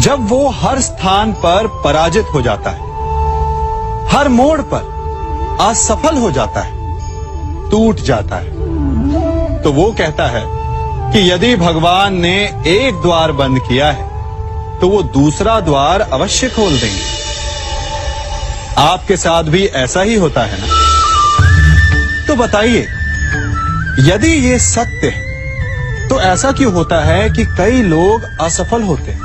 जब वो हर स्थान पर पराजित हो जाता है, हर मोड़ पर असफल हो जाता है, टूट जाता है, तो वो कहता है कि यदि भगवान ने एक द्वार बंद किया है तो वो दूसरा द्वार अवश्य खोल देंगे। आपके साथ भी ऐसा ही होता है ना? तो बताइए, यदि ये सत्य है तो ऐसा क्यों होता है कि कई लोग असफल होते हैं?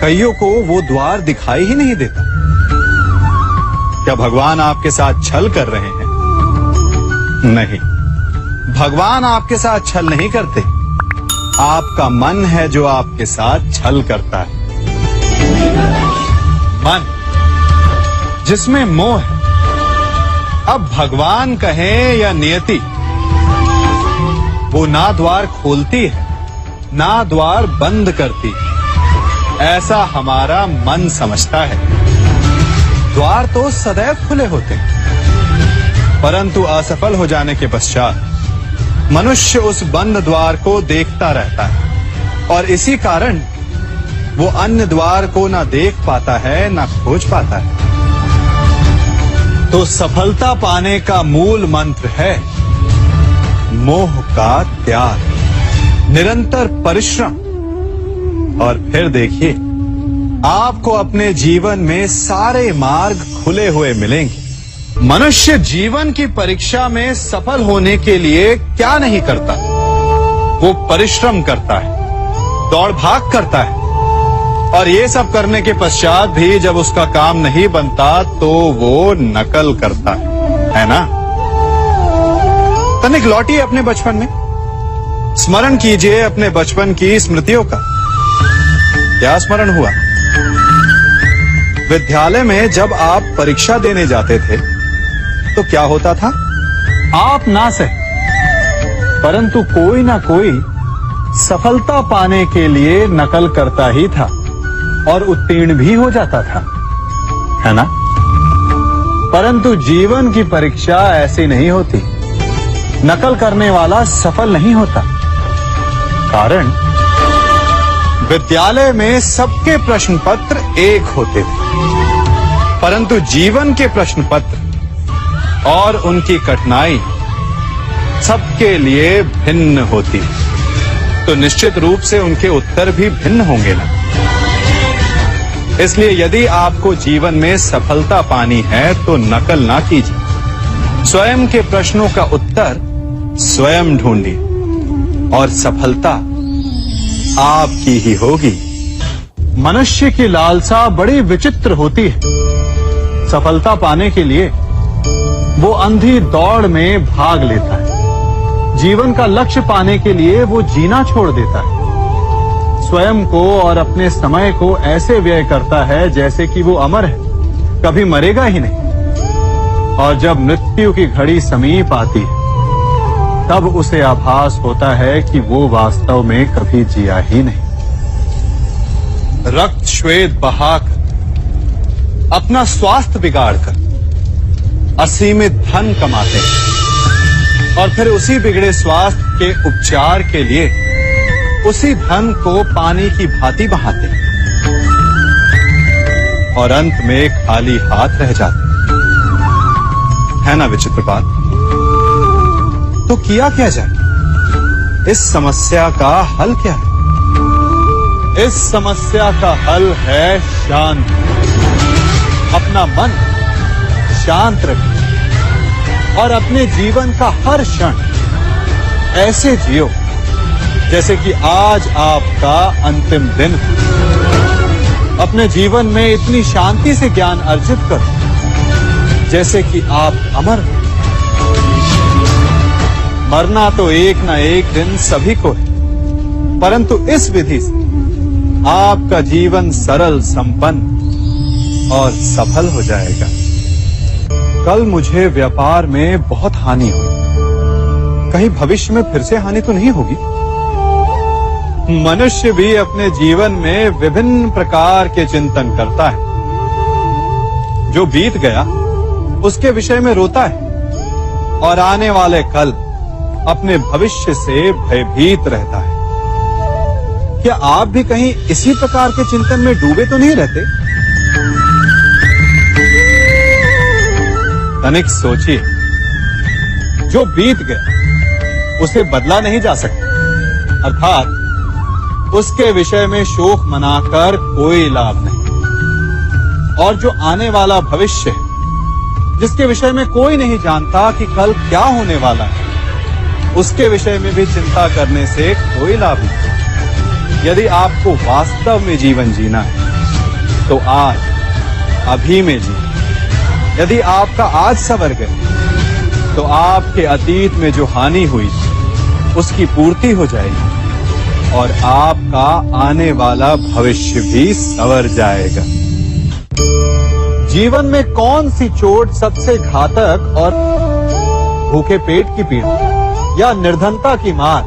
कईयों को वो द्वार दिखाई ही नहीं देता। क्या भगवान आपके साथ छल कर रहे हैं? नहीं, भगवान आपके साथ छल नहीं करते। आपका मन है जो आपके साथ छल करता है। मन जिसमें मोह है। अब भगवान कहें या नियति, वो ना द्वार खोलती है ना द्वार बंद करती है, ऐसा हमारा मन समझता है। द्वार तो सदैव खुले होते हैं, परंतु असफल हो जाने के पश्चात मनुष्य उस बंद द्वार को देखता रहता है और इसी कारण वो अन्य द्वार को ना देख पाता है ना खोज पाता है। तो सफलता पाने का मूल मंत्र है मोह का त्याग, निरंतर परिश्रम। और फिर देखिए, आपको अपने जीवन में सारे मार्ग खुले हुए मिलेंगे। मनुष्य जीवन की परीक्षा में सफल होने के लिए क्या नहीं करता? वो परिश्रम करता है, दौड़ भाग करता है, और ये सब करने के पश्चात भी जब उसका काम नहीं बनता तो वो नकल करता है ना? तनिक लौटिए अपने बचपन में, स्मरण कीजिए अपने बचपन की स्मृतियों का। क्या स्मरण हुआ? विद्यालय में जब आप परीक्षा देने जाते थे तो क्या होता था? आप ना सहे, परंतु कोई ना कोई सफलता पाने के लिए नकल करता ही था और उत्तीर्ण भी हो जाता था, है ना? परंतु जीवन की परीक्षा ऐसी नहीं होती। नकल करने वाला सफल नहीं होता। कारण विद्यालय में सबके प्रश्न पत्र एक होते थे, परंतु जीवन के प्रश्न पत्र और उनकी कठिनाई सबके लिए भिन्न होती है, तो निश्चित रूप से उनके उत्तर भी भिन्न होंगे ना। इसलिए यदि आपको जीवन में सफलता पानी है तो नकल ना कीजिए, स्वयं के प्रश्नों का उत्तर स्वयं ढूंढिए और सफलता आपकी ही होगी। मनुष्य की लालसा बड़ी विचित्र होती है। सफलता पाने के लिए वो अंधी दौड़ में भाग लेता है। जीवन का लक्ष्य पाने के लिए वो जीना छोड़ देता है। स्वयं को और अपने समय को ऐसे व्यय करता है जैसे कि वो अमर है, कभी मरेगा ही नहीं। और जब मृत्यु की घड़ी समीप आती है तब उसे आभास होता है कि वो वास्तव में कभी जिया ही नहीं। रक्त श्वेत बहाकर, अपना स्वास्थ्य बिगाड़कर असीमित धन कमाते हैं और फिर उसी बिगड़े स्वास्थ्य के उपचार के लिए उसी धन को पानी की भांति बहाते हैं और अंत में खाली हाथ रह जाते हैं। है ना विचित्र बात? तो किया क्या जाए? इस समस्या का हल क्या है? इस समस्या का हल है शांत। अपना मन शांत रखिए और अपने जीवन का हर क्षण ऐसे जियो जैसे कि आज आपका अंतिम दिन है। अपने जीवन में इतनी शांति से ज्ञान अर्जित करो जैसे कि आप अमर हो। मरना तो एक ना एक दिन सभी को है, परंतु इस विधि से आपका जीवन सरल, संपन्न और सफल हो जाएगा। कल मुझे व्यापार में बहुत हानि हुई, कहीं भविष्य में फिर से हानि तो नहीं होगी? मनुष्य भी अपने जीवन में विभिन्न प्रकार के चिंतन करता है। जो बीत गया उसके विषय में रोता है और आने वाले कल अपने भविष्य से भयभीत रहता है। क्या आप भी कहीं इसी प्रकार के चिंतन में डूबे तो नहीं रहते? तनिक सोचिए, जो बीत गया उसे बदला नहीं जा सकता, अर्थात उसके विषय में शोक मनाकर कोई लाभ नहीं। और जो आने वाला भविष्य है, जिसके विषय में कोई नहीं जानता कि कल क्या होने वाला है, उसके विषय में भी चिंता करने से कोई लाभ नहीं। यदि आपको वास्तव में जीवन जीना है तो आज, अभी में जी। यदि आपका आज संवर गया तो आपके अतीत में जो हानि हुई उसकी पूर्ति हो जाएगी और आपका आने वाला भविष्य भी संवर जाएगा। जीवन में कौन सी चोट सबसे घातक और भूखे पेट की पीड़ा, या निर्धनता की मार,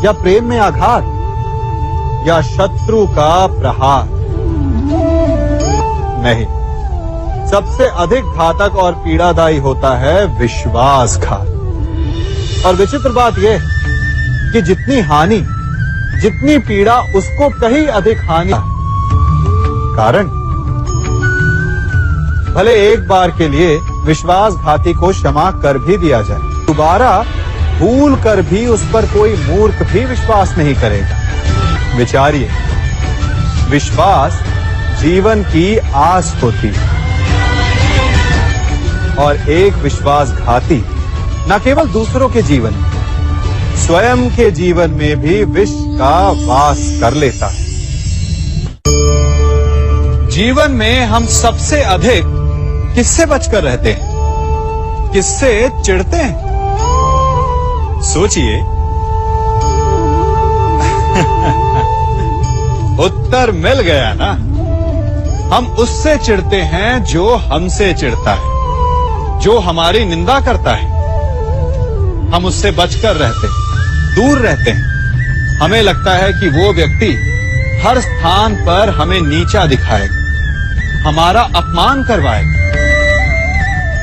या प्रेम में आघात, या शत्रु का प्रहार? नहीं, सबसे अधिक घातक और पीड़ादायी होता है विश्वासघात। और विचित्र बात यह कि जितनी हानि, जितनी पीड़ा, उसको कहीं अधिक हानि। कारण भले एक बार के लिए विश्वासघाती को क्षमा कर भी दिया जाए, दोबारा भूल कर भी उस पर कोई मूर्ख भी विश्वास नहीं करेगा। विचारिए, विश्वास जीवन की आस होती है और एक विश्वासघाती न केवल दूसरों के जीवन में, स्वयं के जीवन में भी विष का वास कर लेता है। जीवन में हम सबसे अधिक किससे बचकर रहते हैं? किससे चिढ़ते हैं? सोचिए। उत्तर मिल गया ना। हम उससे चिढ़ते हैं जो हमसे चिढ़ता है, जो हमारी निंदा करता है। हम उससे बचकर रहते हैं, दूर रहते हैं। हमें लगता है कि वो व्यक्ति हर स्थान पर हमें नीचा दिखाएगा, हमारा अपमान करवाएगा।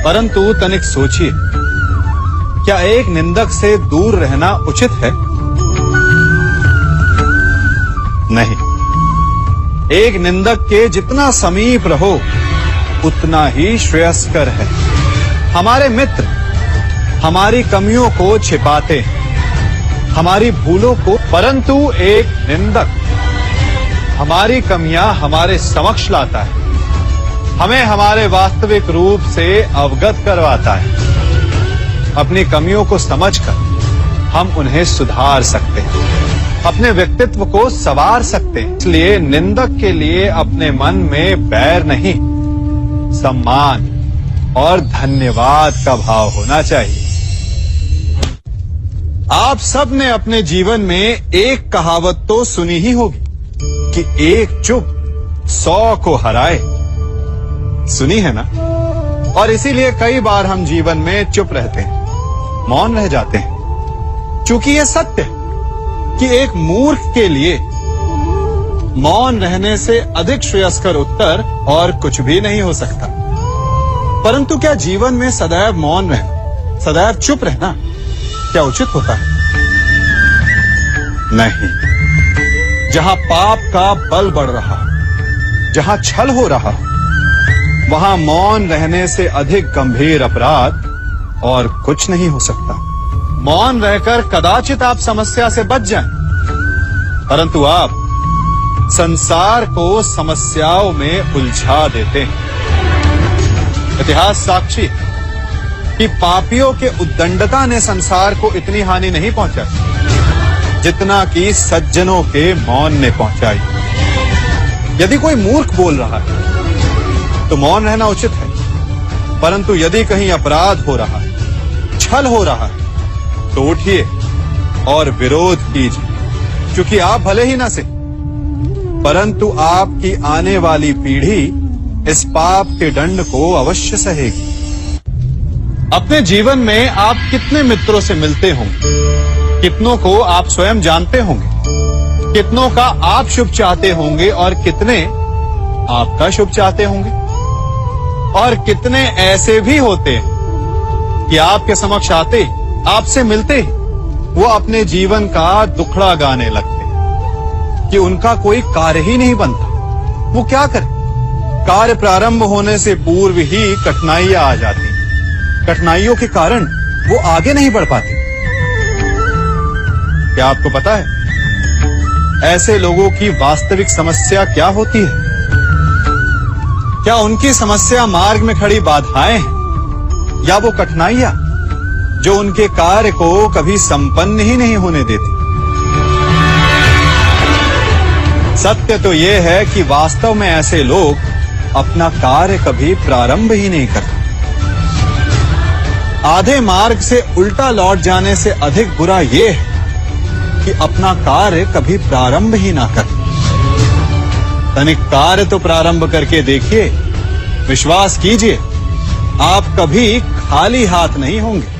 परंतु तनिक सोचिए, क्या एक निंदक से दूर रहना उचित है? नहीं। एक निंदक के जितना समीप रहो उतना ही श्रेयस्कर है। हमारे मित्र हमारी कमियों को छिपाते हैं, हमारी भूलों को, परंतु एक निंदक हमारी कमियां हमारे समक्ष लाता है, हमें हमारे वास्तविक रूप से अवगत करवाता है। अपनी कमियों को समझकर हम उन्हें सुधार सकते हैं, अपने व्यक्तित्व को संवार सकते हैं। इसलिए निंदक के लिए अपने मन में बैर नहीं, सम्मान और धन्यवाद का भाव होना चाहिए। आप सब ने अपने जीवन में एक कहावत तो सुनी ही होगी कि एक चुप 100 को हराए। सुनी है ना? और इसीलिए कई बार हम जीवन में चुप रहते हैं, मौन रह जाते हैं, क्योंकि यह सत्य है कि एक मूर्ख के लिए मौन रहने से अधिक श्रेयस्कर उत्तर और कुछ भी नहीं हो सकता। परंतु क्या जीवन में सदैव मौन रहना, सदैव चुप रहना क्या उचित होता है? नहीं। जहां पाप का बल बढ़ रहा, जहां छल हो रहा, वहां मौन रहने से अधिक गंभीर अपराध और कुछ नहीं हो सकता। मौन रहकर कदाचित आप समस्या से बच जाएं, परंतु आप संसार को समस्याओं में उलझा देते हैं। इतिहास साक्षी है कि पापियों के उद्दंडता ने संसार को इतनी हानि नहीं पहुंचाई जितना कि सज्जनों के मौन ने पहुंचाई। यदि कोई मूर्ख बोल रहा है तो मौन रहना उचित है, परंतु यदि कहीं अपराध हो रहा है, छल हो रहा है, तो उठिए और विरोध कीजिए, क्योंकि आप भले ही न से, परंतु आपकी आने वाली पीढ़ी इस पाप के दंड को अवश्य सहेगी। अपने जीवन में आप कितने मित्रों से मिलते होंगे, कितनों को आप स्वयं जानते होंगे, कितनों का आप शुभ चाहते होंगे और कितने आपका शुभ चाहते होंगे, और कितने ऐसे भी होते हैं कि आपके समक्ष आते, आपसे मिलते ही वो अपने जीवन का दुखड़ा गाने लगते हैं। कि उनका कोई कार्य ही नहीं बनता। वो क्या करें? कार्य प्रारंभ होने से पूर्व ही कठिनाइयां आ जाती। कठिनाइयों के कारण वो आगे नहीं बढ़ पाते। क्या आपको पता है ऐसे लोगों की वास्तविक समस्या क्या होती है? क्या उनकी समस्या मार्ग में खड़ी बाधाएं हैं या वो कठिनाइयां जो उनके कार्य को कभी संपन्न ही नहीं होने देती? सत्य तो यह है कि वास्तव में ऐसे लोग अपना कार्य कभी प्रारंभ ही नहीं करते। आधे मार्ग से उल्टा लौट जाने से अधिक बुरा यह है कि अपना कार्य कभी प्रारंभ ही ना कर। तनिक कार्य तो प्रारंभ करके देखिए, विश्वास कीजिए आप कभी खाली हाथ नहीं होंगे।